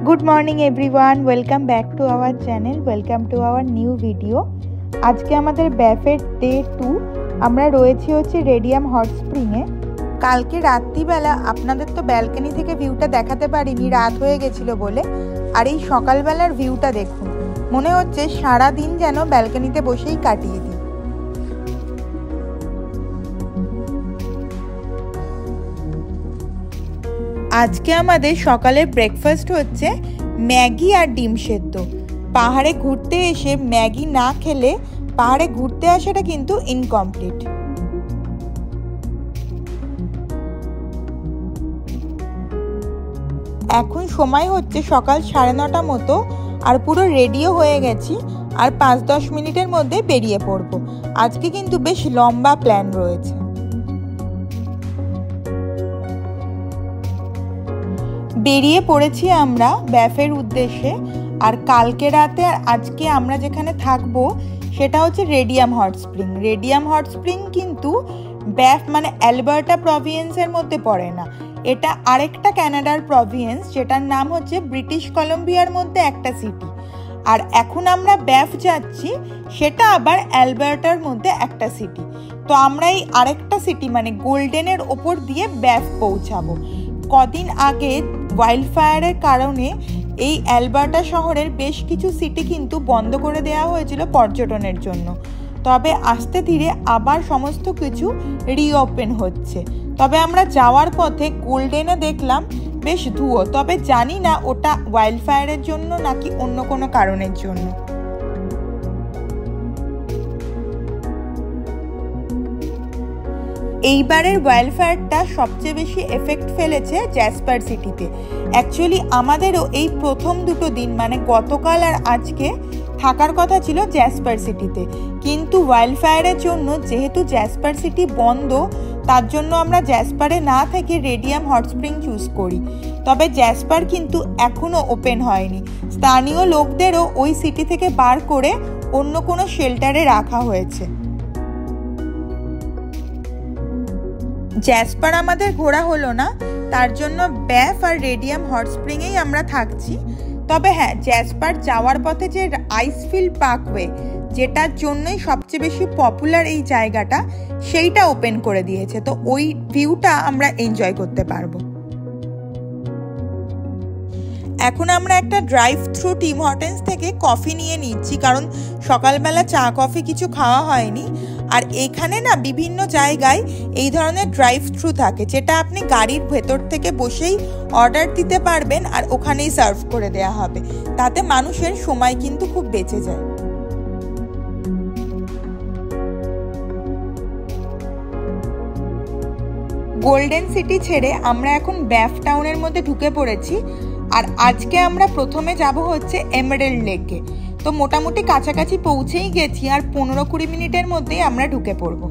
Good morning everyone, welcome back to our channel, welcome to our new video. আজকে আমাদের ব্যাফের day 2। আমরা রয়েছি হচ্ছে রেডিয়াম হট স্প্রিংয়ে। কালকে রাত্রিবেলা আপনাদের তো ব্যালকনি থেকে ভিউটা দেখাতে পারিনি, রাত হয়ে গেছিল বলে। আর এই সকালবেলার ভিউটা দেখুন, মনে হচ্ছে সারা দিন যেন ব্যালকনিতে বসেই কাটিয়ে দিই। আজকে আমাদের সকালের ব্রেকফাস্ট হচ্ছে ম্যাগি আর ডিম সেদ্ধ। পাহাড়ে ঘুরতে এসে ম্যাগি না খেলে পাহাড়ে ঘুরতে আসাটা কিন্তু ইনকমপ্লিট। এখন সময় হচ্ছে সকাল 9:30 মতো, আর পুরো রেডিও হয়ে গেছি। আর 5-10 মিনিটের মধ্যে বেরিয়ে পড়বো। আজকে কিন্তু বেশ লম্বা প্ল্যান রয়েছে। বেরিয়ে পড়েছি আমরা ব্যাফের উদ্দেশ্যে। আর কালকে রাতে আর আজকে আমরা যেখানে থাকবো সেটা হচ্ছে radium hot spring. Radium hot spring কিন্তু ব্যাফ মানে অ্যালবার্টা প্রভিন্সের মধ্যে পড়ে না, এটা আরেকটা কানাডার প্রভিন্স, যেটার নাম হচ্ছে ব্রিটিশ কলম্বিয়ার মধ্যে একটা সিটি। আর এখন আমরা ব্যাফ যাচ্ছি, সেটা আবার অ্যালবার্টার মধ্যে একটা সিটি। তো আমরা এই আরেকটা সিটি মানে গোল্ডেনের ওপর দিয়ে ব্যাফ পৌঁছাবো। কদিন আগে ওয়াইল্ড ফায়ারের কারণে এই অ্যালবার্টা শহরের বেশ কিছু সিটি কিন্তু বন্ধ করে দেওয়া হয়েছিল পর্যটনের জন্য। তবে আস্তে ধীরে আবার সমস্ত কিছু রিওপেন হচ্ছে। তবে আমরা যাওয়ার পথে গোল্ডেনে দেখলাম বেশ ধুয়ো, তবে জানি না ওটা ওয়াইল্ড ফায়ারের জন্য নাকি অন্য কোনো কারণের জন্য। এইবারের ওয়াইল্ড ফায়ারটা সবচেয়ে বেশি এফেক্ট ফেলেছে জ্যাসপার সিটিতে। অ্যাকচুয়ালি আমাদেরও এই প্রথম দুটো দিন মানে গতকাল আর আজকে থাকার কথা ছিল জ্যাসপার সিটিতে, কিন্তু ওয়াইল্ড ফায়ারের জন্য যেহেতু জ্যাসপার সিটি বন্ধ, তার জন্য আমরা জ্যাসপারে না থেকে রেডিয়াম হট স্প্রিং চুজ করি। তবে জ্যাসপার কিন্তু এখনও ওপেন হয়নি। স্থানীয় লোকদেরও ওই সিটি থেকে বার করে অন্য কোনো শেল্টারে রাখা হয়েছে। জ্যাসপার আমাদের ঘোরা হলো না, তার জন্য ব্যাফ আর রেডিয়াম হট স্প্রিংয়েই আমরা থাকছি। তবে হ্যাঁ, জ্যাসপার যাওয়ার পথে যে আইসফিল্ড পার্কওয়ে, যেটার জন্যই সবচেয়ে বেশি পপুলার এই জায়গাটা, সেইটা ওপেন করে দিয়েছে। তো ওই ভিউটা আমরা এনজয় করতে পারবো। এখন আমরা একটা ড্রাইভ থ্রু টিম হর্টেন্স থেকে কফি নিয়ে নিচ্ছি, কারণ সকালবেলা চা কফি কিছু খাওয়া হয়নি। আর এখানে না বিভিন্ন জায়গায় এই ধরনের ড্রাইভ থ্রু থাকে, যেটা আপনি গাড়ির ভেতর থেকে বসেই অর্ডার দিতে পারবেন আর ওখানেই সার্ভ করে দেওয়া হবে। তাতে মানুষের সময় কিন্তু খুব বেঁচে যায়। গোল্ডেন সিটি ছেড়ে আমরা এখন ব্যাফ টাউনের মধ্যে ঢুকে পড়েছি। আর আজকে আমরা প্রথমে যাব হচ্ছে এমেরাল্ড লেকে। তো মোটামুটি কাছাকাছি পৌঁছেই গেছি, আর 15-20 মিনিটের মধ্যেই আমরা ঢুকে পড়ব।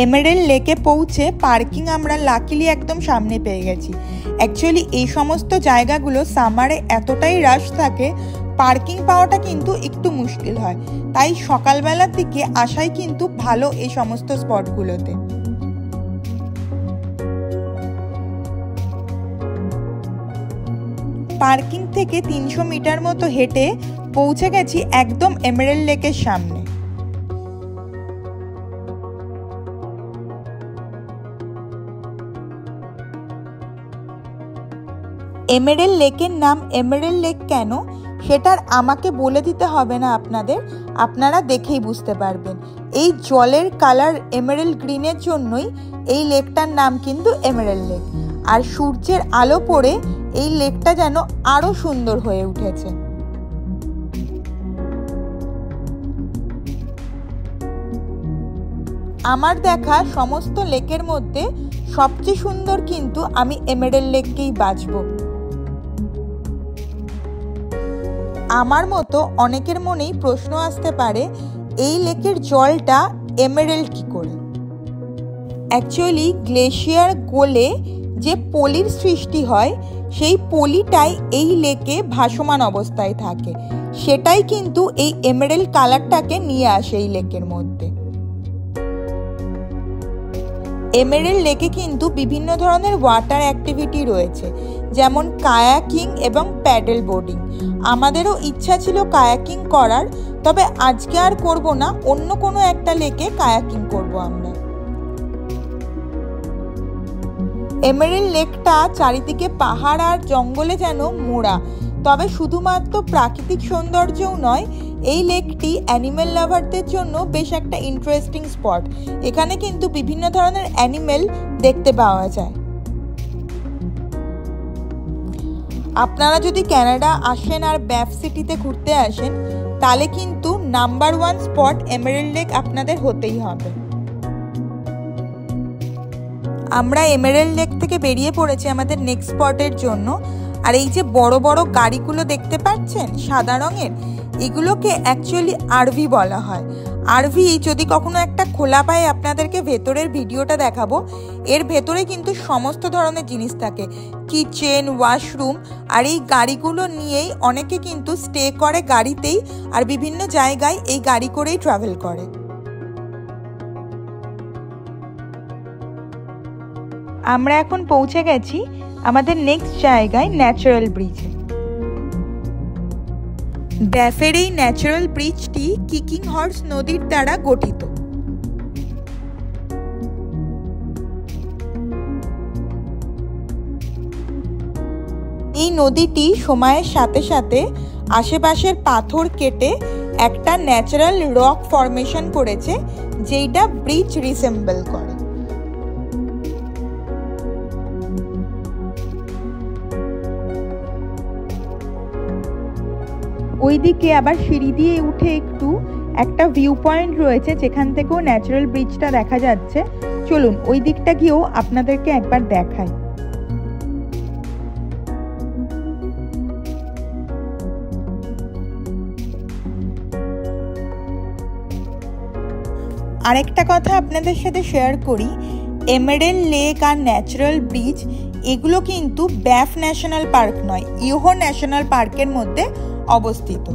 এমেরাল্ড লেকে পৌঁছে পার্কিং আমরা লাকিলি একদম সামনে পেয়ে গেছি। অ্যাকচুয়ালি এই সমস্ত জায়গাগুলো সামারে এতটাই রাশ থাকে, পার্কিং পাওয়াটা কিন্তু একটু মুশকিল হয়। তাই সকালবেলার দিকে আসাই কিন্তু ভালো এই সমস্ত স্পটগুলোতে। পার্কিং থেকে 300 মিটার মতো হেঁটে পৌঁছে গেছি একদম এমেরাল্ড লেকের সামনে। এমেরাল্ড লেকের নাম এমেরাল্ড লেক কেন, সেটার আমাকে বলে দিতে হবে না আপনাদের, আপনারা দেখেই বুঝতে পারবেন। এই জলের কালার এমেরাল্ড গ্রিনের জন্যই এই লেকটার নাম কিন্তু এমেরাল্ড লেক। আর সূর্যের আলো পড়ে এই লেকটা যেন আরো সুন্দর হয়ে উঠেছে। আমার দেখা সমস্ত লেকের মধ্যে সবচেয়ে সুন্দর কিন্তু আমি এমেরাল্ড লেককেই বাছবো। আমার মতো অনেকের মনেই প্রশ্ন আসতে পারে, এই লেকের জলটা এমেরাল্ড কি করে? অ্যাকচুয়ালি গ্লেশিয়ার গলে যে পলির সৃষ্টি হয়, সেই পলিটাই এই লেকে ভাসমান অবস্থায় থাকে, সেটাই কিন্তু এই এমেরাল্ড কালারটাকে নিয়ে আসে এই লেকের মধ্যে। এমেরেল্ড লেকে কিন্তু বিভিন্ন ধরনের ওয়াটার অ্যাক্টিভিটি রয়েছে, যেমন কায়াকিং এবং প্যাডেল বোর্ডিং। আমাদেরও ইচ্ছা ছিল কায়াকিং করার, তবে আজকে আর করব না, অন্য কোনো একটা লেকে কায়াকিং করব আমরা। এমেরেল্ড লেকটা চারিদিকে পাহাড় আর জঙ্গলে যেন মোড়া, তবে শুধুমাত্র প্রাকৃতিক সৌন্দর্যও নয়, এই লেকটি অ্যানিমেল লাভারদের জন্য বেশ একটা ইন্টারেস্টিং স্পট। এখানে কিন্তু বিভিন্ন ধরনের অ্যানিমেল দেখতে পাওয়া যায়। আপনারা যদি কানাডা আসেন আর ব্যাফ সিটিতে ঘুরতে আসেন, তাহলে কিন্তু নাম্বার 1 স্পট এমেরেল্ড লেক আপনাদের হতেই হবে। আমরা এমেরেল্ড লেক থেকে বেরিয়ে পড়েছি আমাদের নেক্সট স্পটের জন্য। আর এই যে বড় বড় গাড়িগুলো দেখতে পাচ্ছেন সাদা রঙের, এগুলোকে অ্যাকচুয়ালি আরভি বলা হয়। আরভি যদি কখনো একটা খোলা পায় আপনাদেরকে ভেতরের ভিডিওটা দেখাবো। এর ভেতরে কিন্তু সমস্ত ধরনের জিনিস থাকে, কিচেন, ওয়াশরুম। আর এই গাড়িগুলো নিয়েই অনেকে কিন্তু স্টে করে গাড়িতেই, আর বিভিন্ন জায়গায় এই গাড়ি করেই ট্রাভেল করে। আমরা এখন পৌঁছে গেছি আমাদের নেক্সট জায়গায়, ন্যাচারাল ব্রিজে। ব্যাফের এই ন্যাচারাল ব্রিজটি কিকিং হর্স নদীর দ্বারা গঠিত। এই নদীটি সময়ের সাথে সাথে আশেপাশের পাথর কেটে একটা ন্যাচারাল রক ফরমেশন করেছে, যেটা ব্রিজ রিসেম্বল করে। ওইদিকে আবার সিঁড়ি দিয়ে উঠে একটু একটা ভিউ পয়েন্ট রয়েছে, যেখান থেকেও ন্যাচারাল ব্রিজটা দেখা যাচ্ছে। চলুন ওই দিকটা গিয়েও আপনাদেরকে একবার দেখাই। আরেকটা কথা আপনাদের সাথে শেয়ার করি, এমেরেল্ড লেক আর ন্যাচারাল ব্রিজ এগুলো কিন্তু ব্যাফ ন্যাশনাল পার্ক নয়, ইয়োহো ন্যাশনাল পার্কের মধ্যে অবস্থিত।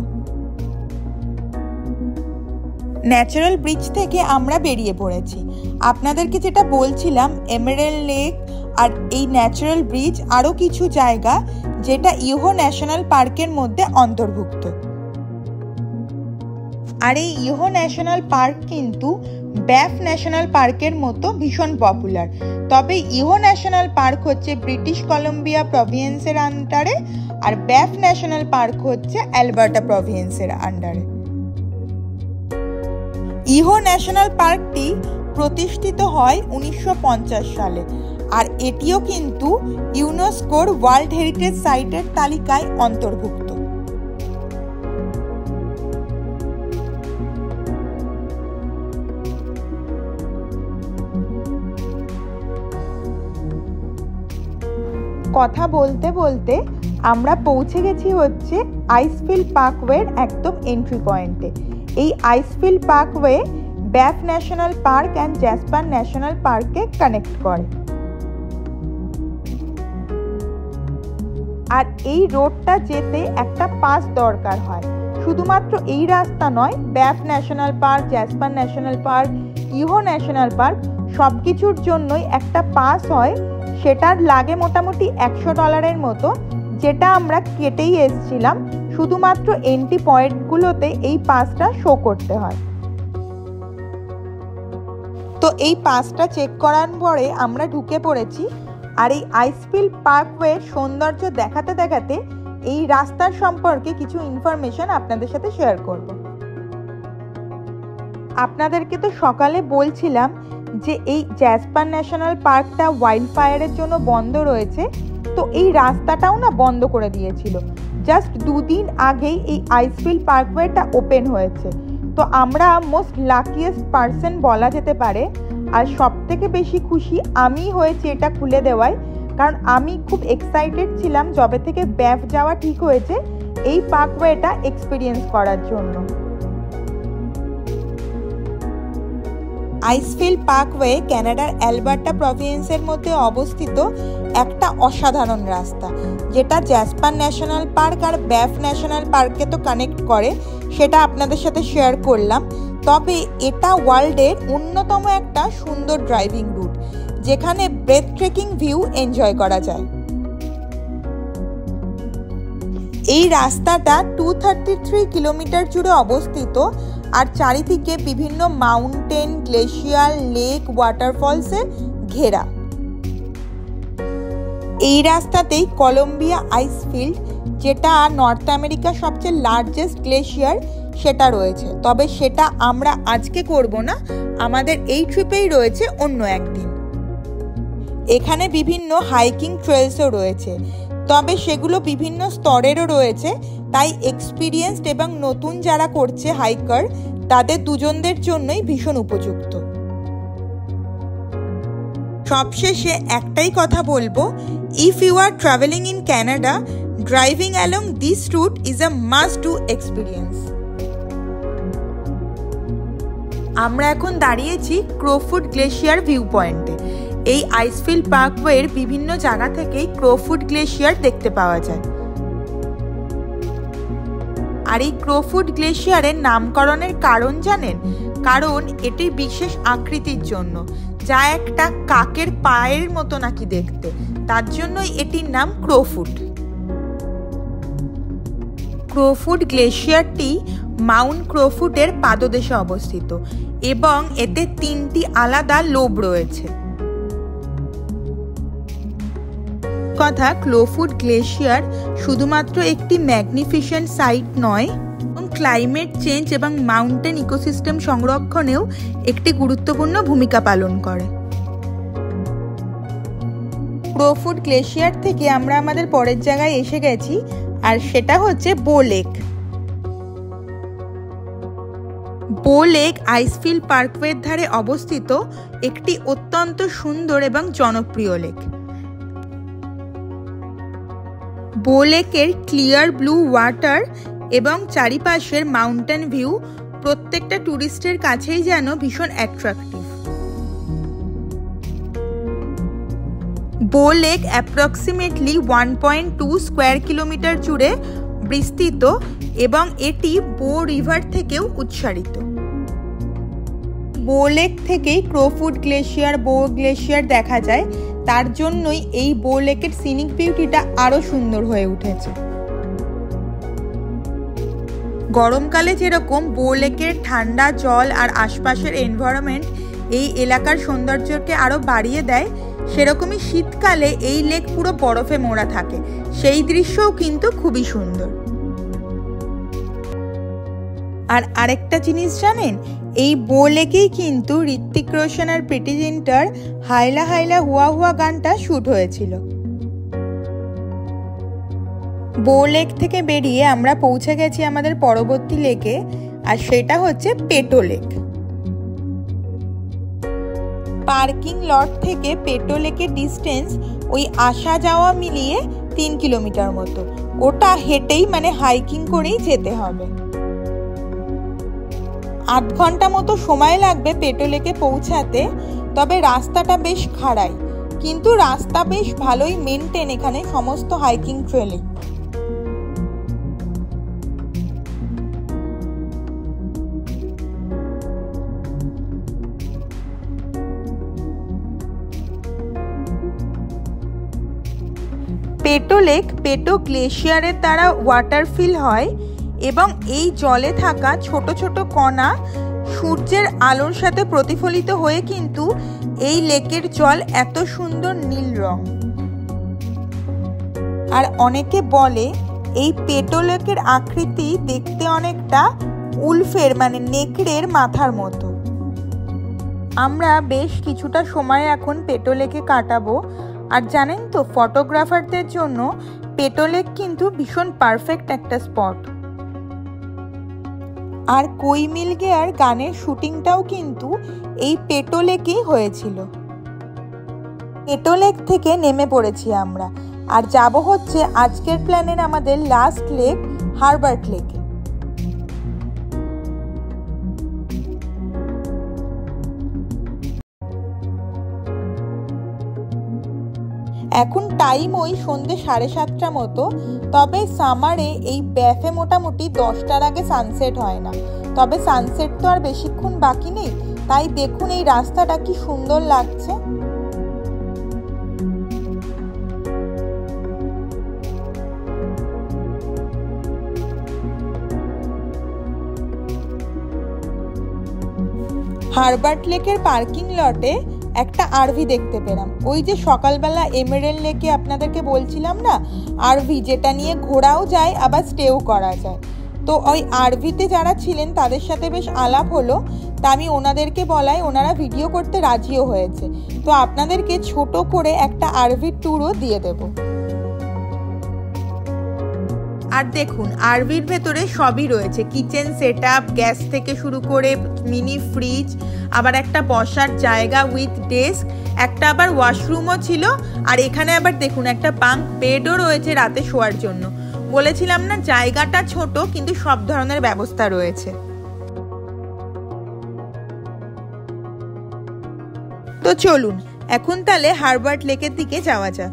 ন্যাচারাল ব্রিজ থেকে আমরা বেরিয়ে পড়েছি। আপনাদেরকে যেটা বলছিলাম, এমেরেল্ড লেক আর এই ন্যাচারাল ব্রিজ আরও কিছু জায়গা যেটা ইয়োহো ন্যাশনাল পার্কের মধ্যে অন্তর্ভুক্ত। আর এই ইয়োহো ন্যাশনাল পার্ক কিন্তু ব্যাফ ন্যাশনাল পার্কের মতো ভীষণ পপুলার। তবে ইয়োহো ন্যাশনাল পার্ক হচ্ছে ব্রিটিশ কলম্বিয়া প্রভিন্সের আন্ডারে, আর ব্যাফ ন্যাশনাল পার্ক হচ্ছে অ্যালবার্টা প্রভিন্সের আন্ডারে। ইয়োহো ন্যাশনাল পার্কটি প্রতিষ্ঠিত হয় 1950 সালে, আর এটিও কিন্তু ইউনেস্কোর ওয়ার্ল্ড হেরিটেজ সাইটের তালিকায় অন্তর্ভুক্ত। কথা বলতে বলতে আমরা পৌঁছে গেছি হচ্ছে আইসফিল্ড পার্কওয়ের একদম এন্ট্রি পয়েন্টে। এই আইসফিল্ড পার্কওয়ে ব্যাফ National Park and Jasper National পার্কে কানেক্ট করে। আর এই রোডটা যেতে একটা পাস দরকার হয়। শুধুমাত্র এই রাস্তা নয়, ব্যাফ National Park, Jasper National Park, Yoho National Park সব কিছুর জন্যই একটা পাস হয়। সেটার লাগে মোটামুটি $100 মতো, যেটা আমরা কেটেই এসেছিলাম। শুধুমাত্র এন্ট্রি পয়েন্টগুলোতে এই পাসটা শো করতে হয়। তো এই পাসটা চেক করার পরে আমরা ঢুকে পড়েছি। আর এই আইসফিল্ড পার্কওয়ের সৌন্দর্য দেখাতে দেখাতে এই রাস্তার সম্পর্কে কিছু ইনফরমেশন আপনাদের সাথে শেয়ার করব। আপনাদেরকে তো সকালে বলছিলাম যে এই জ্যাসপার ন্যাশনাল পার্কটা ওয়াইল্ড ফায়ারের জন্য বন্ধ রয়েছে, তো এই রাস্তাটাও না বন্ধ করে দিয়েছিল। জাস্ট 2 দিন আগেই এই আইসফিল্ড পার্কওয়েটা ওপেন হয়েছে। তো আমরা মোস্ট লাকিয়েস্ট পার্সন বলা যেতে পারে। আর সব থেকে বেশি খুশি আমি হয়েছি এটা খুলে দেওয়ায়, কারণ আমি খুব এক্সাইটেড ছিলাম যবে থেকে ব্যাফ যাওয়া ঠিক হয়েছে এই পার্কওয়েটা এক্সপিরিয়েন্স করার জন্য। আইসফিল্ড পার্কওয়ে কানাডার অ্যালবার্টা প্রভিন্সের মধ্যে অবস্থিত একটা অসাধারণ রাস্তা, যেটা জ্যাসপার ন্যাশনাল পার্ক আর ব্যাফ ন্যাশনাল পার্ককে তো কানেক্ট করে, সেটা আপনাদের সাথে শেয়ার করলাম। তবে এটা ওয়ার্ল্ডের অন্যতম একটা সুন্দর ড্রাইভিং রুট, যেখানে ব্রেথ ট্রেকিং ভিউ এনজয় করা যায়। এই রাস্তাটা 233 কিলোমিটার জুড়ে অবস্থিত আর চারিদিকে বিভিন্ন মাউন্টেন, গ্লেশিয়ার, লেক, ওয়াটারফলসে ঘেরা। এই রাস্তাতেই কলম্বিয়া আইসফিল্ড, যেটা নর্থ আমেরিকার সবচেয়ে লার্জেস্ট গ্লেশিয়ার, সেটা রয়েছে। তবে সেটা আমরা আজকে করব না, আমাদের এই ট্রিপেই রয়েছে অন্য একদিন। এখানে বিভিন্ন হাইকিং ট্রেলসও রয়েছে, তবে সেগুলো বিভিন্ন স্তরেরও রয়েছে, তাই এক্সপিরিয়েন্সড এবং নতুন যারা করছে হাইকার তাদের দুজনদের জন্যই ভীষণ উপযুক্ত। সবশেষে একটাই কথা বলবো, if you are travelling in Canada, driving along this route is a must do experience. আমরা এখন দাঁড়িয়েছি ক্রোফুট গ্লেশিয়ার ভিউ পয়েন্টে। এই আইসফিল্ড পার্কওয়ের বিভিন্ন জায়গা থেকেই ক্রোফুট গ্লেশিয়ার দেখতে পাওয়া যায়। আর এই ক্রোফুট গ্লেশিয়ারের নামকরণের কারণ জানেন? কারণ এটির বিশেষ আকৃতির জন্য, যা একটা কাকের পায়ের মতো নাকি দেখতে, তার জন্যই এটির নাম ক্রোফুট। ক্রোফুট গ্লেশিয়ারটি মাউন্ট ক্রোফুটের পাদদেশে অবস্থিত এবং এতে 3টি আলাদা লোব রয়েছে। কথা, ক্রোফুট গ্লেশিয়ার শুধুমাত্র একটি ম্যাগনিফিসেন্ট সাইট নয়, এবং ক্লাইমেট চেঞ্জ এবং মাউন্টেন ইকোসিস্টেম সংরক্ষণেও একটি গুরুত্বপূর্ণ ভূমিকা পালন করে। ক্রোফুট গ্লেশিয়ার থেকে আমরা আমাদের পরের জায়গায় এসে গেছি, আর সেটা হচ্ছে বো লেক। বো লেক আইসফিল্ড পার্কওয়ের ধারে অবস্থিত একটি অত্যন্ত সুন্দর এবং জনপ্রিয় লেক। বো লেকের ক্লিয়ার ব্লু ওয়াটার এবং চারিপাশের মাউন্টেন ভিউ প্রত্যেকটা টুরিস্টের কাছেই যেন ভীষণ অ্যাট্রাকটিভ। বো লেক অ্যাপ্রক্সিমেটলি 1.2 স্কোয়ার কিলোমিটার জুড়ে বিস্তৃত এবং এটি বো রিভার থেকেও উৎসারিত। বো লেক থেকেই ক্রোফুট গ্লেশিয়ার, বো গ্লেশিয়ার দেখা যায়, তার জন্যই এই বো লেকের সিনিক বিউটিটা আরো সুন্দর হয়ে উঠেছে। গরমকালে যেরকম বো লেকের ঠান্ডা জল আর আশপাশের এনভায়রনমেন্ট এই এলাকার সৌন্দর্যকে আরো বাড়িয়ে দেয়, সেরকমই শীতকালে এই লেক পুরো বরফে মোড়া থাকে, সেই দৃশ্যও কিন্তু খুবই সুন্দর। আর আরেকটা জিনিস জানেন, এই বো লেকেই কিন্তু ঋত্বিক রোশন আর প্রীতি জিন্টার হাইলা হাইলা হুয়া হুয়া গানটা শুট হয়েছিল। বো লেক থেকে বেরিয়ে আমরা পৌঁছে গেছি আমাদের পরবর্তী লেকে, আর সেটা হচ্ছে পেটো লেক। পার্কিং লট থেকে পেটো লেকের ডিস্টেন্স ওই আসা যাওয়া মিলিয়ে 3 কিলোমিটার মতো। ওটা হেঁটেই মানে হাইকিং করেই যেতে হবে। 8 ঘন্টা মতো সময় লাগবে পেটো লেকে পৌঁছাতে, তবে রাস্তাটা বেশ খাড়াই, কিন্তু রাস্তা বেশ ভালোই মেনটেন এখানে সমস্ত হাইকিং ট্রেলে। পেটো লেক পেটো গ্লেশিয়ারের দ্বারা ওয়াটারফিল হয় এবং এই জলে থাকা ছোট ছোট কণা সূর্যের আলোর সাথে প্রতিফলিত হয়ে কিন্তু এই লেকের জল এত সুন্দর নীল রং। আর অনেকে বলে এই পেটো লেকের আকৃতি দেখতে অনেকটা উলফের মানে নেকড়ের মাথার মতো। আমরা বেশ কিছুটা সময় এখন পেটো লেকে কাটাবো। আর জানেন তো, ফটোগ্রাফারদের জন্য পেটো লেক কিন্তু ভীষণ পারফেক্ট একটা স্পট। আর কোই মিল গেয়ার গানের শুটিংটাও কিন্তু এই পেটো লেকেই হয়েছিল। পেটো লেক থেকে নেমে পড়েছি আমরা, আর যাব হচ্ছে আজকের প্ল্যানের আমাদের লাস্ট লেক হারবার্ট লেকে। এখন টাইম ওই সন্ধ্যে 7:30 মতো, তবে সামারে এই ব্যাফে মোটামুটি 10টার আগে সানসেট হয় না। তবে সানসেট তো আর বেশিক্ষণ বাকি নেই, তাই দেখুন এই রাস্তাটা কি সুন্দর লাগছে। হারবার্ট লেকের পার্কিং লটে একটা আরভি দেখতে পেলাম। ওই যে সকালবেলা এমেরেল্ড লেকে আপনাদেরকে বলছিলাম না, আরভি যেটা নিয়ে ঘোরাও যায় আবার স্টেও করা যায়। তো ওই আরভিতে যারা ছিলেন তাদের সাথে বেশ আলাপ হলো, তা আমি ওনাদেরকে বলাই ওনারা ভিডিও করতে রাজিও হয়েছে। তো আপনাদেরকে ছোট করে একটা আরভির ট্যুরও দিয়ে দেব। আর দেখুন আরভির ভেতরে সবই রয়েছে, কিচেন সেটআপ, গ্যাস থেকে শুরু করে মিনি ফ্রিজ, আবার একটা বসার জায়গা উইথ ডেস্ক, একটা আবার ওয়াশরুমও ছিল। আর এখানে আবার দেখুন একটা বাঙ্ক বেডও রয়েছে রাতে শোয়ার জন্য। বলেছিলাম না জায়গাটা ছোট কিন্তু সব ধরনের ব্যবস্থা রয়েছে। তো চলুন এখন তাহলে হারবার্ট লেকের দিকে যাওয়া যাক।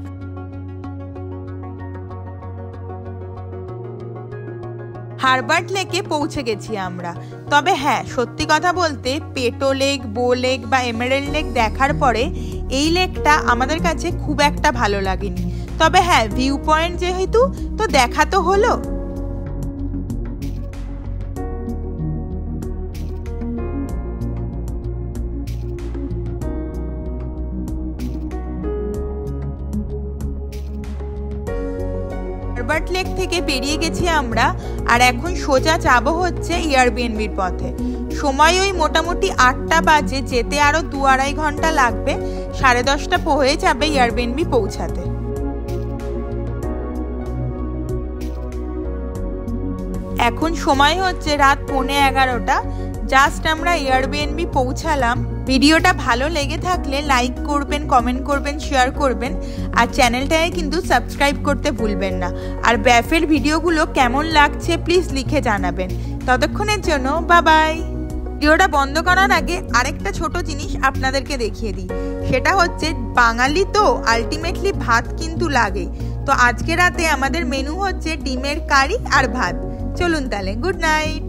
হারবার্ট লেকে পৌঁছে গেছি আমরা। তবে হ্যাঁ, সত্যি কথা বলতে পেটো লেক, বো লেক বা এমেরেল্ড লেক দেখার পরে এই লেকটা আমাদের কাছে খুব একটা ভালো লাগেনি। তবে হ্যাঁ, ভিউ পয়েন্ট যেহেতু তো দেখা তো হলো। হারবার্ট লেক থেকে বেরিয়ে গেছি আমরা, আর এখন সোজা যাবো হচ্ছে এয়ারবিএনবির পথে। সময় ওই মোটামুটি 8টা বাজে, যেতে আরো 2-2.5 ঘন্টা লাগবে। 10:30 হয়ে যাবে এয়ারবিএনবি পৌঁছাতে। এখন সময় হচ্ছে রাত 11:15। জাস্ট আমরা এয়ারবিএনবি পৌঁছালাম। ভিডিওটা ভালো লেগে থাকলে লাইক করবেন, কমেন্ট করবেন, শেয়ার করবেন, আর চ্যানেলটাকে কিন্তু সাবস্ক্রাইব করতে ভুলবেন না। আর ব্যাফের ভিডিওগুলো কেমন লাগছে প্লিজ লিখে জানাবেন। ততক্ষণের জন্য বাই বাই। ভিডিওটা বন্ধ করার আগে আরেকটা ছোট জিনিস আপনাদেরকে দেখিয়ে দিই, সেটা হচ্ছে বাঙালি তো আলটিমেটলি ভাত কিন্তু লাগেই। তো আজকে রাতে আমাদের মেনু হচ্ছে ডিমের কারি আর ভাত। চলুন তাহলে, গুড নাইট।